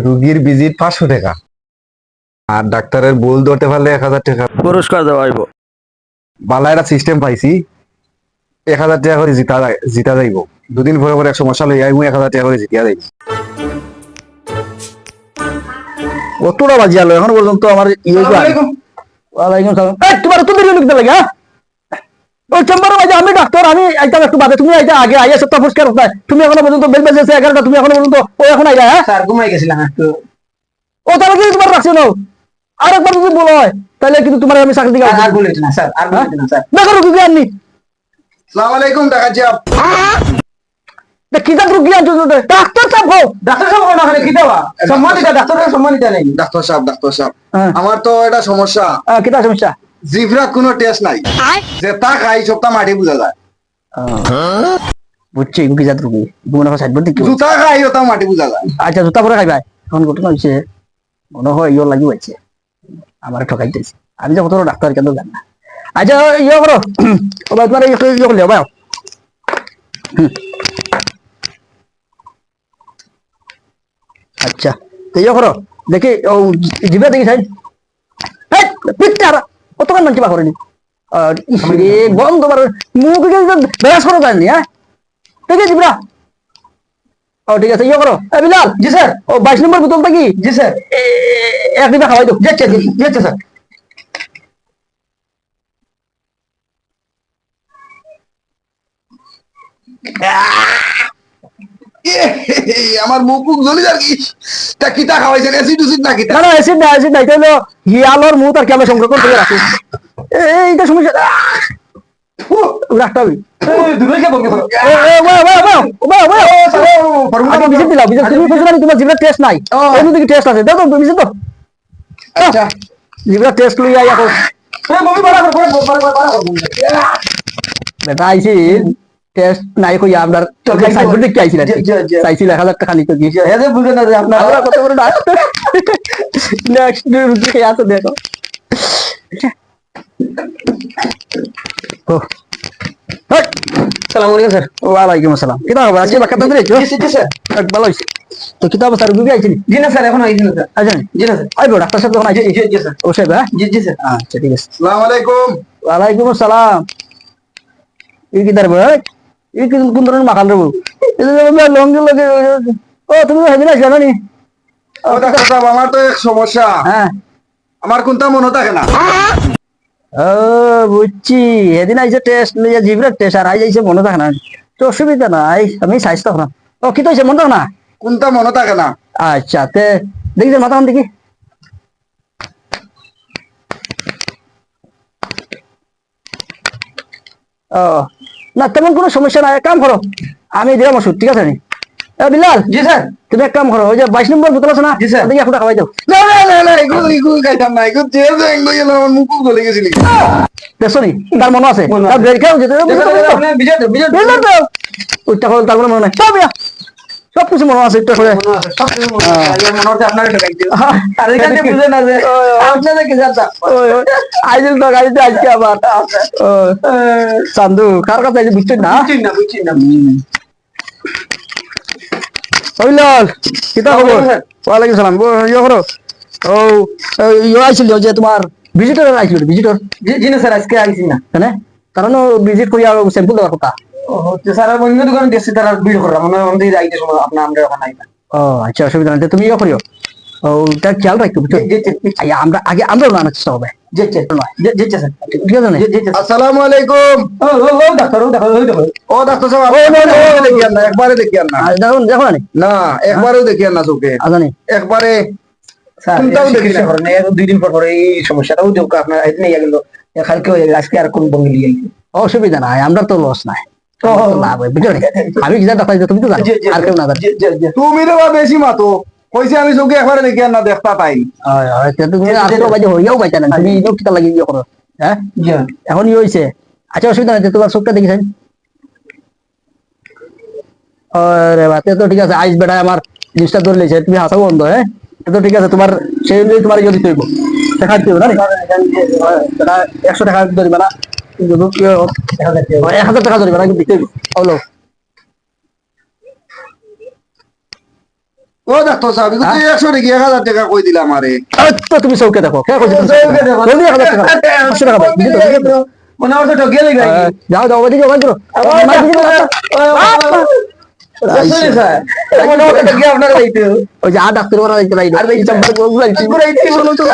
রুগীর ভিজিট 500 টাকা, আর ডাক্তারের ভুল ধরতে পারলে 1000 টাকা পুরস্কার দেওয়া হইব। বালা একটা সিস্টেম পাইছি। 1000 টাকা করে জিতা যাইব। দুদিন পরে পরে এক সমস্যা লই আইমু, 1000 টাকা করে জিতিয়া যাইব। কতটা বাজি আলো এখন পর্যন্ত আমার ওয়ালাইকুম সালাম। তোমার তো দেরি লিখতে লাগে। ওই চেম্বারে বাজে আমি ডাক্তার, আমি আইতাম একটু বাদে, তুমি আইতা আগে আইয়া সপ্তাহ পুরস্কার কোথায়? তুমি এখনো পর্যন্ত বেল বাজেছে 11টা, তুমি এখনো পর্যন্ত ও এখন আইলা? হ্যাঁ স্যার ঘুমাই গেছিলাম একটু। ও তাহলে কি তোমার রাখছে না? আরেকবার যদি বলো হয় তাহলে কিন্তু তোমার আমি চাকরি দিকে আর বলিস না স্যার, আর বলিস না স্যার। দেখো রুগী আননি। আসসালামু আলাইকুম ডাক্তার কি তার রুগী আনছো? ডাক্তার সাহেব হো। ডাক্তার সাহেব না হলে কি দেওয়া সম্মানিত ডাক্তারের সম্মানিত নেই। ডাক্তার সাহেব হ্যাঁ। আমার তো এটা সমস্যা। কি তার সমস্যা? জিভরা কোনো টেস্ট নাই, যে তা খাই সবটা মাটি বুঝা যায়। বুঝছি রুগী জাত রুগী মনে হয় সাইড বলতে কি জুতা খাই ওটা মাটি বুঝা যায়। আচ্ছা জুতা পরে খাইবা। এখন ঘটনা হয়েছে মনে হয় ইয়ে লাগি হয়েছে আমার ঠকাইতেছে। আমি যে কত ডাক্তার কেন জানি না। আচ্ছা ইয়ে করো ও ভাই তোমার ইয়ে করলে ভাই। আচ্ছা তো ইয়ে করো দেখি ও জিভে দেখি সাইড পিঠটা কতক্ষণ মানছি বা করেনি বন্ধ বার মুখ বেরাস করে যায়নি। হ্যাঁ ঠিক আছে জিভরা। ও ঠিক আছে ইয়ে করো বিলাল। জি স্যার। ও 22 নম্বর বোতলটা কি? জি স্যার। এক ডিবা খাওয়াই দাও। যাচ্ছে যাচ্ছে স্যার। আমার মুখ জ্বলি যার কি তা কিতা খাওয়াইছেন, অ্যাসিড উসিড না কিতা? না না অ্যাসিড না অ্যাসিড নাই তাহলে হিয়ালর মুখ আর কেমন সংরক্ষণ করে রাখি এইটা সমস্যা রাখতে হবে। দুটোই কে বলকে বিজিট দিলাম বিজিট তুমি বুঝলে না তোমার জিভের টেস্ট নাই। এই দিকে টেস্ট আছে দাও তো বিজিট দাও। আচ্ছা জিভের টেস্ট লই আই এখন মমি বড় বেটা আইছি টেস্ট নাই কই আপনার চোখে সাইড দেখতে আইছি না চাইছি 1000 টাকা নিতে কি এদের বুঝে না যে আপনার আমরা কত বড় ডাক্তার। নেক্সট রুগী কে আছে দেখো। ও সালাম আলাইকুম স্যার। ওয়ালাইকুম আসসালাম। কিতা হবে আজকে বাক্কা তো দিয়েছো? জি জি স্যার। ভালো হইছে। তো কিতা হবে স্যার রুগী আইছিনি? জি না স্যার, এখন আইছি না স্যার। আইছেন? জি না স্যার। আইবো ডাক্তার সাহেব যখন আইছে জি জি স্যার। ও সাহেব। হ্যাঁ জি জি স্যার। আচ্ছা ঠিক আছে। আসসালামু আলাইকুম। ওয়ালাইকুম আসসালাম। এই কি দাঁড়াবো? এই কি কোন ধরনের মাখাল রেবো? এই লঙ্গি লগে ও তুমি হেদিন আসলে না নি? ও ডাক্তার সাহেব আমার তো এক সমস্যা, হ্যাঁ আমার কোনটা মনে থাকে না। ও বুঝছি হেদিন আইছে টেস্ট লইয়া জিভরের টেস্ট আর আই যাইছে মনে থাকে না। তো অসুবিধা নাই আমি সাইজ তখন। ও কি তো হইছে মনে থাকে না? কোনটা মনে থাকে না? আচ্ছা তে দেখি যে মাথা দেখি। ও না তেমন কোনো সমস্যা নাই। এক কাম করো আমি দিলাম ওষুধ ঠিক আছে নি? বিলাল জি স্যার। তুমি এক কাম করো ওই যে 22 নম্বর বোতল আছে না? জি স্যার। দেখি একটা খাওয়াই দাও। না না না না এগুলো খাইতাম না, এগুলো যে ব্যাং লই গেল আমার মুখ জ্বলে গেছিল। দেখছো নি তার মনে আছে মনে তার আছে। ব্রেক খাও যেতে আপনি বিজয় বিজয় ওইটা করে তারপরে মনে নাই সব সব কিছু মনে আছে একটা করে। মনে আছে, সব কিছু মনে আছে। মনে হচ্ছে আপনার একটা গাইতে। আর এখানে বুঝে না যে আপনাদের কি জানতা। আইজল তো গাড়িতে আজকে আবার চান্দু কার কাছে আইছে বুঝছেন না? বুঝছি না। বিলাল কিতা খবর? ওয়ালাইকুম সালাম। ইয়ে করো ও ইয়ে আইছিল যে তোমার ভিজিটর আইছিল ভিজিটর। জি না স্যার, আজকে আইছি না। হ্যাঁ কারণ ভিজিট করিয়া স্যাম্পল দেওয়ার কথা। ও হচ্ছে স্যার, আমি অন্য দোকানে দেখছি তারা ভিড় করলাম, মানে আমাদের যাইতে সময় আপনার আমরা ওখানে আইবা। ও আচ্ছা অসুবিধা নাই তুমি ইয়ে করিও ওটা খেয়াল রাখো বুঝছো? আমরা আগে আমরাও না চেষ্টা হবে। জি জি জি জি স্যার। ঠিক আছে না? জি জি। আসসালামু আলাইকুম। ও ডাক্তার, ও ডাক্তার, ও ডাক্তার। ও ডাক্তার সাহেব একবারে দেখিয়ান না, একবারে দেখিয়ান না। দেখুন দেখো না না একবারেও দেখিয়ান না চোখে, আজানি একবারে স্যার কোনটাও দেখি না। চিকিৎসা করেন, এই 2 দিন পর পর এই সমস্যাটাও যোগ আপনার আইতে নিয়ে গেল। কালকে আজকে আর কোন বঙ্গে লিয়ে আইছে। অসুবিধা নাই আমরা তো লস নাই লাভ হয় বুঝছো? আমি কি জানি ডাক্তার তুমি তো জানো আর কেউ না জানো। জি জি জি। তুমি রে বা বেশি মাতো কইছে আমি চোখে একবারে দেখিয়ান না, দেখতা পাই। তুমি আসতো বাজে হইয়াও পাইতা না তুমি ইনো কিতা লাগি ইয়ে করো। হ্যাঁ জি এখন ই হইছে। আচ্ছা অসুবিধা নাই তোমার চোখটা দেখিছেন? আরে বাতে তো ঠিক আছে আইস বেটা আমার জিনিসটা ধরে লেছে তুমি হাসাও বন্ধ। হ্যাঁ তো ঠিক আছে তোমার সেই অনুযায়ী তোমার ইয়ে দিতে হইব দেখা দিতে হইব না 100 টাকা ধরিবে না কিন্তু 1000 টাকা ধরিবে না কিন্তু দিতে হইব হলো। ও ডাক্তার সাহেব আমি তো 100 টাকা 1000 টাকা কই দিলাম আরে তো তুমি চৌকে দেখো কে কইছে তুমি চৌকে দেখো জলদি 1000 টাকা 500 টাকা দাও, দিতে হবে, দিতে হবে। মনে হয় তো ঠকে গেলি ভাই যাও যাও ওদিকে ওখান করো আমার দিকে যাও। আসলে স্যার মনে হয় তো গিয়ে আপনার যাইতে ওই যে ডাক্তার ওরা দিতে পারি আর ভাই নাম্বার গুলো পুরাই বলো তো